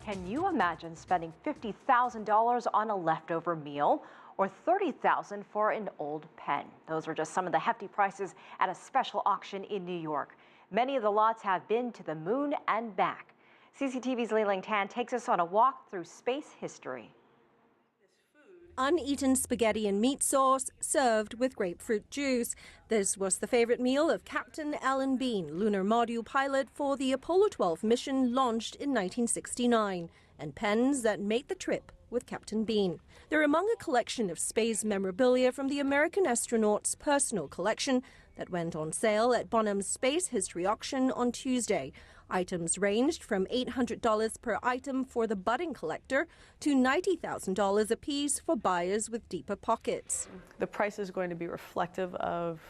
Can you imagine spending $50,000 on a leftover meal or $30,000 for an old pen? Those are just some of the hefty prices at a special auction in New York. Many of the lots have been to the moon and back. CCTV's Liling takes us on a walk through space history. Uneaten spaghetti and meat sauce served with grapefruit juice. This was the favorite meal of Captain Alan Bean, lunar module pilot for the Apollo 12 mission launched in 1969, and pens that made the trip with Captain Bean. They're among a collection of space memorabilia from the American astronaut's personal collection that went on sale at Bonhams Space History Auction on Tuesday. Items ranged from $800 per item for the budding collector to $90,000 apiece for buyers with deeper pockets. The price is going to be reflective of,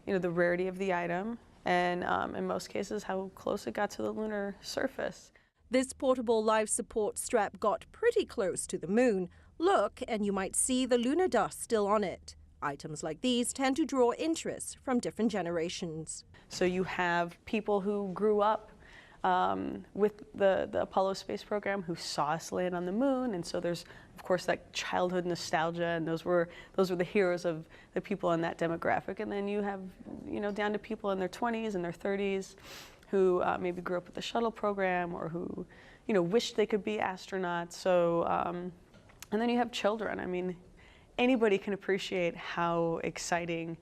the rarity of the item and in most cases how close it got to the lunar surface. This portable life support strap got pretty close to the moon. Look, and you might see the lunar dust still on it. Items like these tend to draw interest from different generations. So you have people who grew up with the Apollo space program who saw us land on the moon, and so there's of course that childhood nostalgia, and those were the heroes of the people in that demographic. And then you have down to people in their 20s and their 30s who maybe grew up with the shuttle program or who wished they could be astronauts. So and then you have children. I mean, anybody can appreciate how exciting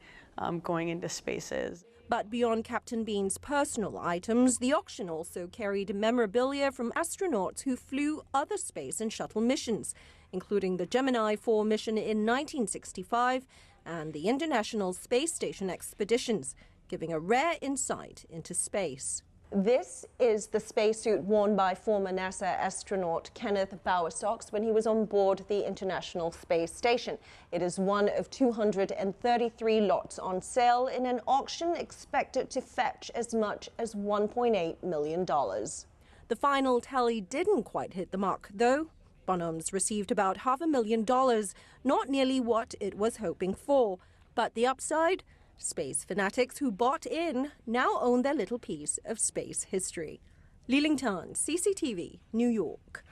going into space is. But beyond Captain Bean's personal items, the auction also carried memorabilia from astronauts who flew other space and shuttle missions, including the Gemini Four mission in 1965 and the International Space Station expeditions, giving a rare insight into space. This is the spacesuit worn by former NASA astronaut Kenneth Bowersox when he was on board the International Space Station. It is one of 233 lots on sale in an auction expected to fetch as much as $1.8 million. The final tally didn't quite hit the mark, though. Bonhams received about $500,000, not nearly what it was hoping for. But the upside? Space fanatics who bought in now own their little piece of space history. Liling, CCTV, New York.